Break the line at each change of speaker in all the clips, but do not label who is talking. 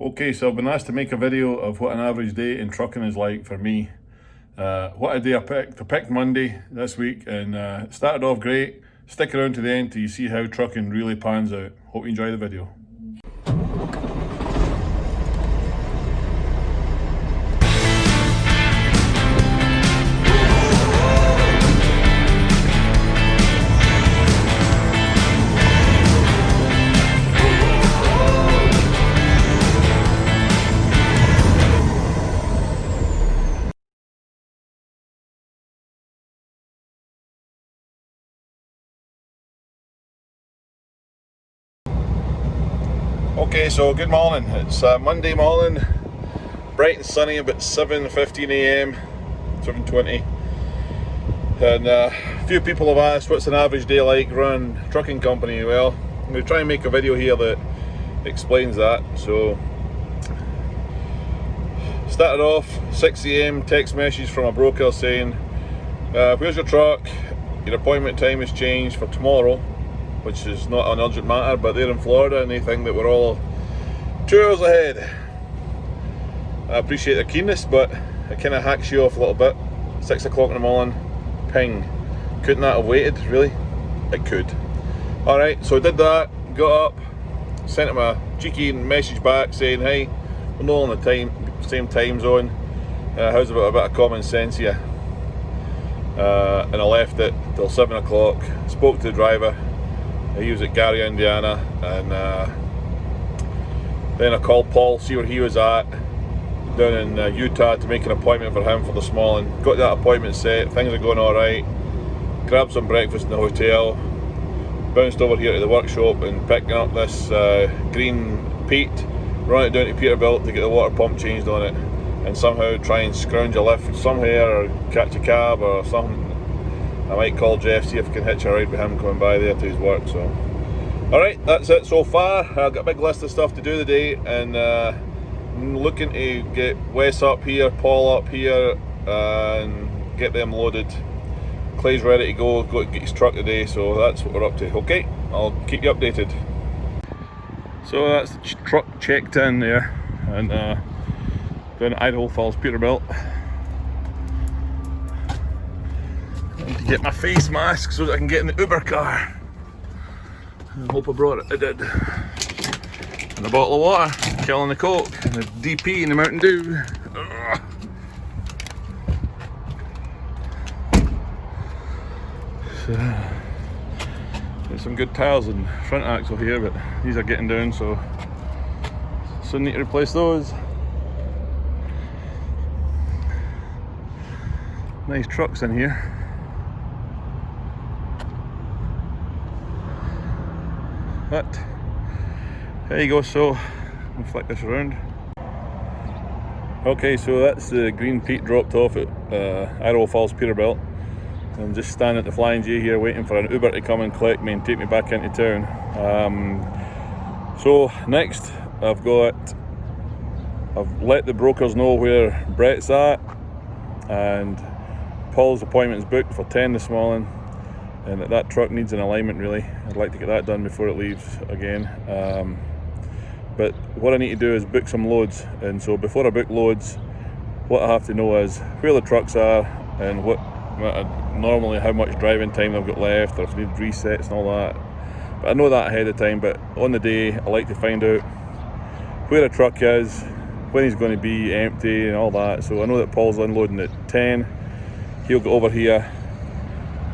Okay, so I've been asked to make a video of what an average day in trucking is like for me. What a day I picked. I picked Monday this week and it started off great. Stick around to the end till you see how trucking really pans out. Hope you enjoy the video. Okay, so good morning. It's Monday morning, bright and sunny, about 7:15 a.m, 7:20. And a few people have asked what's an average day like running a trucking company. Well, I'm going to try and make a video here that explains that. So, started off 6 a.m, text message from a broker saying, where's your truck? Your appointment time has changed for tomorrow, which is not an urgent matter, but they're in Florida and they think that we're all 2 hours ahead. I appreciate their keenness, but it kind of hacks you off a little bit. 6 o'clock in the morning, ping. Couldn't that have waited, really? It could. Alright, so I did that, got up, sent him a cheeky message back saying, hey, we're not on the same time zone. How's about a bit of common sense here? And I left it till 7 o'clock, spoke to the driver. He was at Gary, Indiana, and then I called Paul, see where he was at down in Utah to make an appointment for him for this morning. Got that appointment set, things are going alright. Grabbed some breakfast in the hotel, bounced over here to the workshop and picking up this green Pete, run it down to Peterbilt to get the water pump changed on it, and somehow try and scrounge a lift somewhere or catch a cab or something. I might call Jeff, see if I can hitch a ride with him coming by there to his work. So, alright, that's it so far. I've got a big list of stuff to do today, and I'm looking to get Wes up here, Paul up here, and get them loaded. Clay's ready to go, got to get his truck today, so that's what we're up to. Okay, I'll keep you updated. So that's the truck checked in there, and down at Idaho Falls, Peterbilt. To get my face mask so that I can get in the Uber car. I hope I brought it. I did. And a bottle of water, killing the Coke, and the DP and the Mountain Dew. Ugh. So, there's some good tires in front axle here, but these are getting down, so soon need to replace those. Nice trucks in here. But there you go. So I'll flick this around. Okay, so that's the green Pete dropped off at Idaho Falls, Peterbilt. I'm just standing at the Flying J here waiting for an Uber to come and collect me and take me back into town. So next I've let the brokers know where Brett's at, and Paul's appointment is booked for 10 this morning. And that truck needs an alignment, really. I'd like to get that done before it leaves again. But what I need to do is book some loads, and so before I book loads, what I have to know is where the trucks are and normally how much driving time they've got left, or if they need resets and all that. But I know that ahead of time, but on the day I like to find out where a truck is, when he's going to be empty and all that. So I know that Paul's unloading at 10, he'll go over here.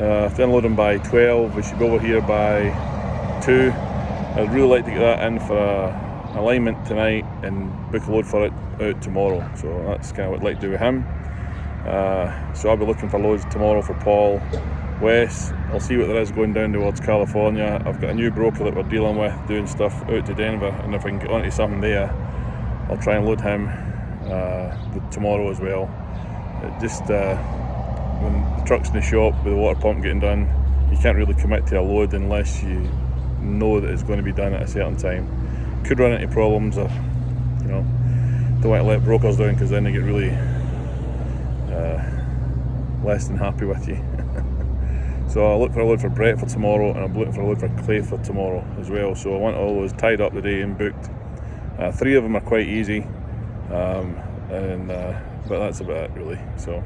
If they unload them by 12, we should be over here by 2. I'd really like to get that in for an alignment tonight and book a load for it out tomorrow. So that's kind of what I'd like to do with him. So I'll be looking for loads tomorrow for Paul. Wes, I'll see what there is going down towards California. I've got a new broker that we're dealing with doing stuff out to Denver, and if I can get onto something there, I'll try and load him tomorrow as well. When the truck's in the shop with the water pump getting done, you can't really commit to a load unless you know that it's going to be done at a certain time. Could run into problems, or don't want to let brokers down, because then they get really less than happy with you. So I'll look for a load for Brett for tomorrow, and I'm looking for a load for Clay for tomorrow as well. So I want all those tied up today and booked. 3 of them are quite easy, but that's about it really. So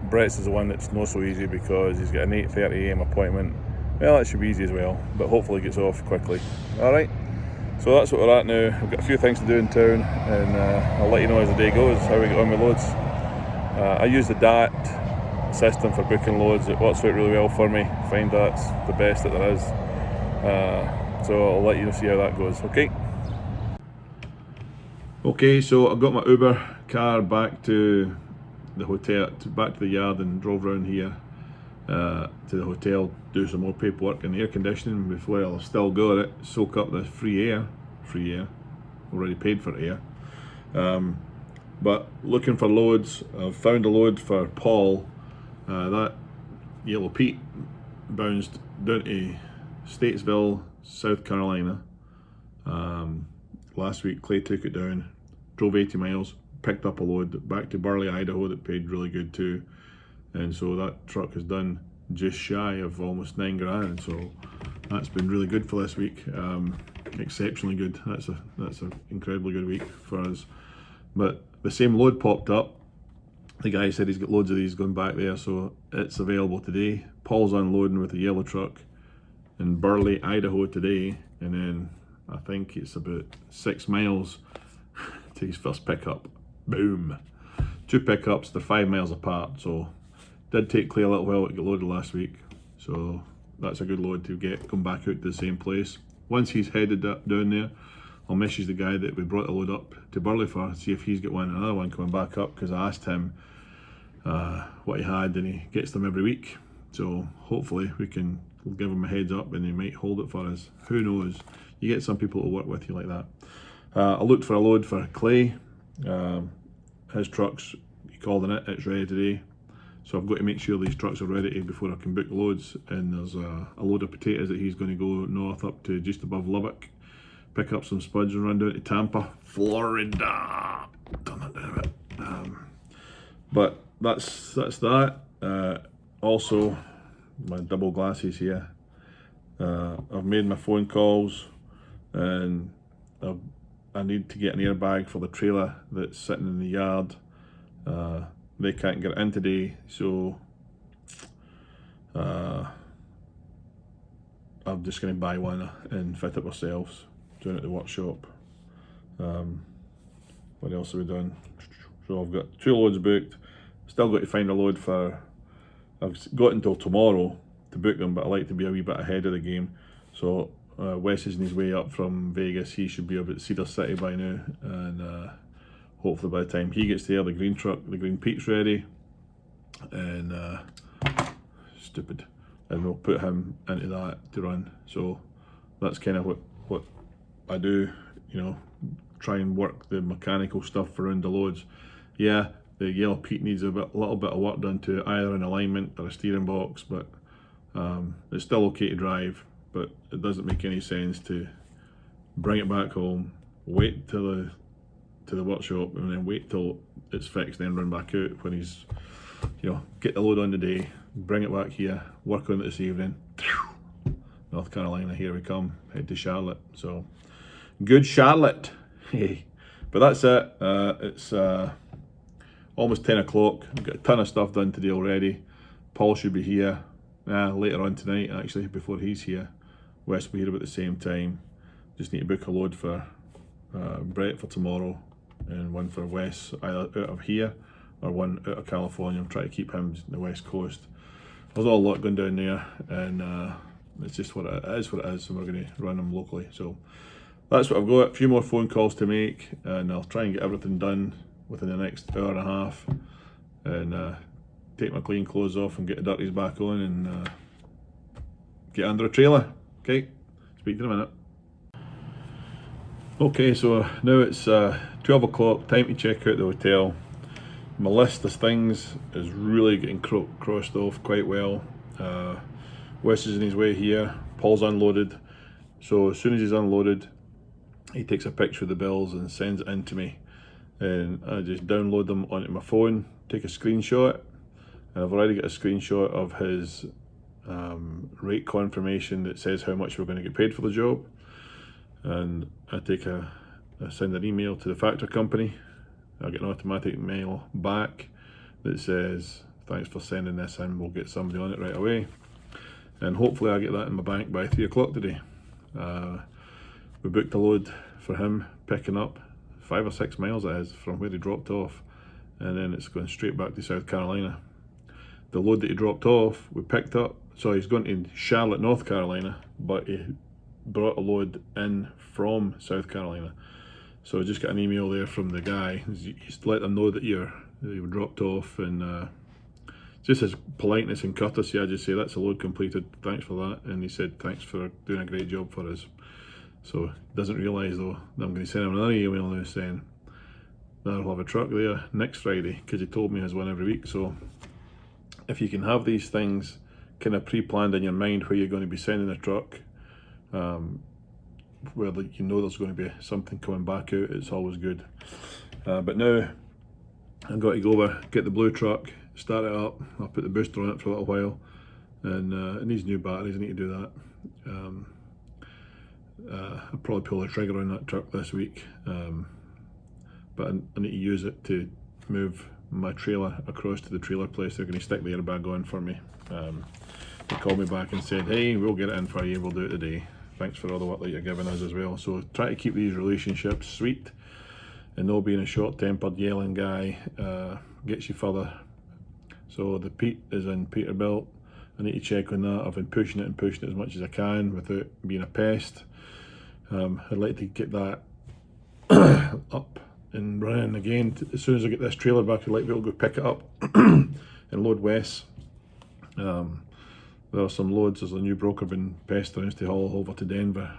Brett's is the one that's not so easy because he's got an 8:30 AM appointment. Well, that should be easy as well, but hopefully it gets off quickly. Alright, so that's what we're at now. We've got a few things to do in town, and I'll let you know as the day goes how we get on with loads. I use the DAT system for booking loads. It works out really well for me. I find that's the best that there is. So I'll let you see how that goes, okay? Okay, so I got my Uber car back to the hotel, back to the yard, and drove around here to the hotel, do some more paperwork and air conditioning before I'll still go at it, soak up the free air, already paid for air. But looking for loads, I've found a load for Paul. That Yellow Pete bounced down to Statesville, South Carolina. Last week Clay took it down, drove 80 miles, picked up a load back to Burley, Idaho that paid really good too. And so that truck has done just shy of almost $9,000, so that's been really good for this week. Exceptionally good. That's an incredibly good week for us. But the same load popped up. The guy said he's got loads of these going back there, so it's available today. Paul's unloading with the yellow truck in Burley, Idaho today, and then I think it's about 6 miles to his first pickup. Boom. 2 pickups, they're 5 miles apart, so did take Clay a little while to get loaded last week, so that's a good load to get come back out to the same place. Once he's headed down there, I'll message the guy that we brought the load up to Burley for, see if he's got another one coming back up, because I asked him what he had, and he gets them every week. So hopefully we'll give him a heads up and he might hold it for us. Who knows? You get some people to work with you like that. I looked for a load for Clay. His truck's, he called in it, it's ready today. So I've got to make sure these trucks are ready before I can book loads. And there's a load of potatoes that he's going to go north up to just above Lubbock, pick up some spuds and run down to Tampa, Florida. Done that down a bit. But that's that. Also, my double glasses here. I've made my phone calls, and I need to get an airbag for the trailer that's sitting in the yard. They can't get it in today, so I'm just going to buy one and fit it ourselves, doing it at the workshop. What else have we done? So I've got 2 loads booked. Still got to find a load for, I've got until tomorrow to book them, but I like to be a wee bit ahead of the game. So Wes is on his way up from Vegas. He should be about Cedar City by now, and hopefully by the time he gets there, the green truck, the Green Pete's ready, and stupid, and we'll put him into that to run. So that's kind of what I do, you know, try and work the mechanical stuff around the loads. Yeah, the Yellow Pete needs a little bit of work done to either an alignment or a steering box, but it's still okay to drive. But it doesn't make any sense to bring it back home, wait till the workshop, and then wait till it's fixed, then run back out when he's, you know, get the load on today, bring it back here, work on it this evening. North Carolina, here we come, head to Charlotte. So good Charlotte. But that's it. It's almost 10 o'clock. I've got a ton of stuff done today already. Paul should be here later on tonight, actually, before he's here. Wes will be here about the same time. Just need to book a load for Brett for tomorrow, and one for Wes, either out of here or one out of California. I'm trying to keep him on the West Coast. There's all a lot going down there, and it's just what it is, and we're going to run them locally. So that's what I've got. A few more phone calls to make, and I'll try and get everything done within the next hour and a half, and take my clean clothes off and get the dirties back on, and get under a trailer. Okay, speak to you in a minute. Okay, so now it's 12 o'clock, time to check out the hotel. My list of things is really getting crossed off quite well. Wes is on his way here, Paul's unloaded. So as soon as he's unloaded, he takes a picture of the bills and sends it in to me. And I just download them onto my phone, take a screenshot, and I've already got a screenshot of his rate confirmation that says how much we're going to get paid for the job. And I take a I send an email to the factor company. I get an automatic mail back that says, thanks for sending this in, we'll get somebody on it right away. And hopefully I get that in my bank by 3 o'clock today. We booked a load for him, picking up 5 or 6 miles it is from where he dropped off, and then it's going straight back to South Carolina. The load that he dropped off, we picked up, so he's going to Charlotte, North Carolina, but he brought a load in from South Carolina. So I just got an email there from the guy. He's let them know that you were dropped off, and just as politeness and courtesy, I just say that's a load completed, thanks for that. And he said thanks for doing a great job for us. So doesn't realise though that I'm going to send him another email now saying that I'll have a truck there next Friday, because he told me he has one every week. So if you can have these things kind of pre-planned in your mind where you're going to be sending a truck, where you know there's going to be something coming back out, it's always good. But now I've got to go over, get the blue truck, start it up. I'll put the booster on it for a little while, and it needs new batteries. I need to do that. I'll probably pull the trigger on that truck this week, but I need to use it to move my trailer across to the trailer place. They're going to stick the airbag on for me. They called me back and said, hey, we'll get it in for you, we'll do it today. Thanks for all the work that you're giving us as well. So try to keep these relationships sweet, and no being a short-tempered yelling guy gets you further. So the Pete is in Peterbilt. I need to check on that. I've been pushing it as much as I can without being a pest. I'd like to get that up and running again. As soon as I get this trailer back, I'd like to be able to go pick it up and load west. There are some loads. There's a new broker been pestering us to haul over to Denver,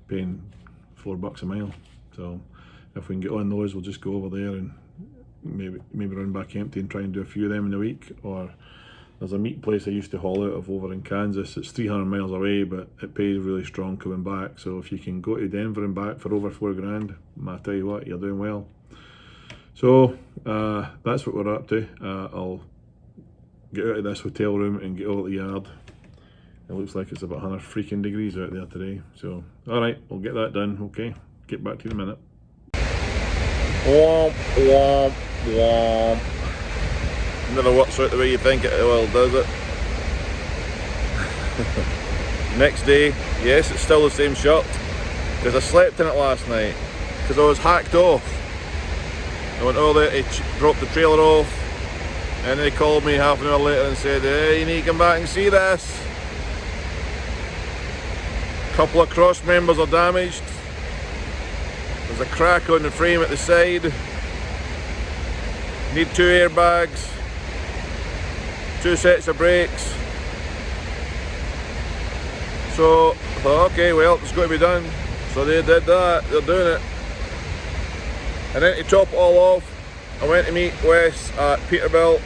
paying $4 a mile. So if we can get on those, we'll just go over there and maybe run back empty and try and do a few of them in a week. Or there's a meat place I used to haul out of over in Kansas. It's 300 miles away, but it pays really strong coming back. So if you can go to Denver and back for over $4 grand, I tell you what, you're doing well. So that's what we're up to. I'll get out of this hotel room and get out of the yard. It looks like it's about 100 freaking degrees out there today. So, alright, we'll get that done. Okay, get back to you in a minute. Womp, womp, womp. Never works out the way you think it will, does it? Next day, yes, it's still the same shirt, because I slept in it last night, because I was hacked off. I went over there to drop the trailer off, and they called me half an hour later and said, hey, you need to come back and see this. A couple of cross members are damaged. There's a crack on the frame at the side. Need 2 airbags, 2 sets of brakes. So I thought, okay, well, it's got to be done. So they did that, they're doing it. And then to top it all off, I went to meet Wes at Peterbilt.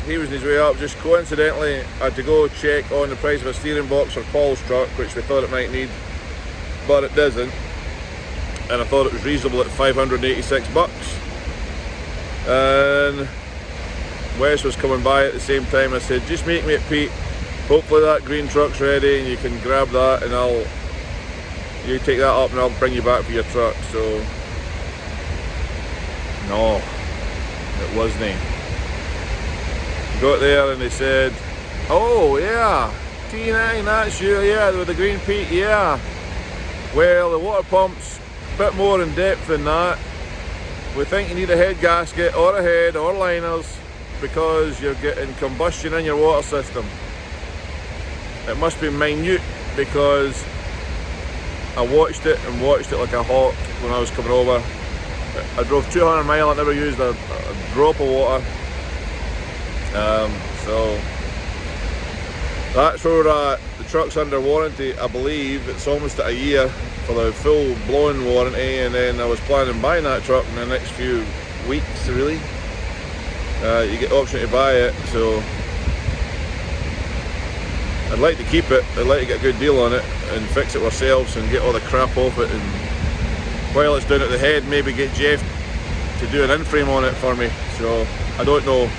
He was on his way up. Just coincidentally, I had to go check on the price of a steering box for Paul's truck, which we thought it might need, but it doesn't. And I thought it was reasonable at $586. And Wes was coming by at the same time. I said, just meet me at Pete. Hopefully that green truck's ready and you can grab that, and you take that up and I'll bring you back for your truck. So, no, it wasn't. Got there and they said, oh yeah, T9, that's you, yeah, with the green Pete, yeah. Well, the water pump's a bit more in depth than that. We think you need a head gasket or a head or liners because you're getting combustion in your water system. It must be minute, because I watched it like a hawk when I was coming over. I drove 200 miles, I never used a drop of water. So that's where we're at. The truck's under warranty, I believe. It's almost at a year for the full blown warranty, and then I was planning on buying that truck in the next few weeks, really. You get the option to buy it, so I'd like to keep it. I'd like to get a good deal on it and fix it ourselves and get all the crap off it, and while it's down at the head, maybe get Jeff to do an in-frame on it for me. So I don't know.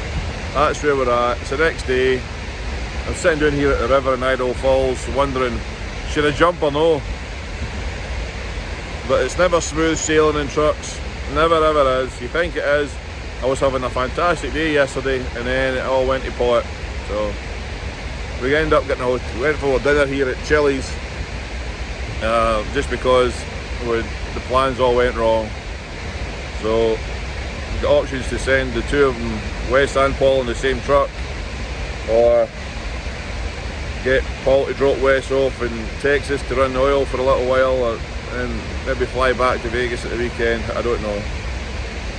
That's where we're at. It's the next day. I'm sitting down here at the river in Idaho Falls wondering, should I jump or no? but it's never smooth sailing in trucks. Never ever is. You think it is. I was having a fantastic day yesterday, and then it all went to pot. So we ended up we went for dinner here at Chili's, just because the plans all went wrong. So we got options to send the two of them, Wes and Paul, in the same truck, or get Paul to drop Wes off in Texas to run the oil for a little while, and maybe fly back to Vegas at the weekend. I don't know.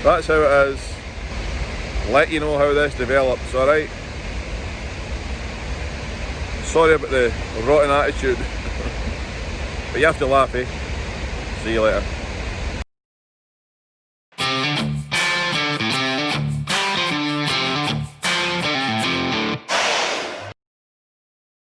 That's how it is. Let you know how this develops, alright? Sorry about the rotten attitude, but you have to laugh, eh? See you later.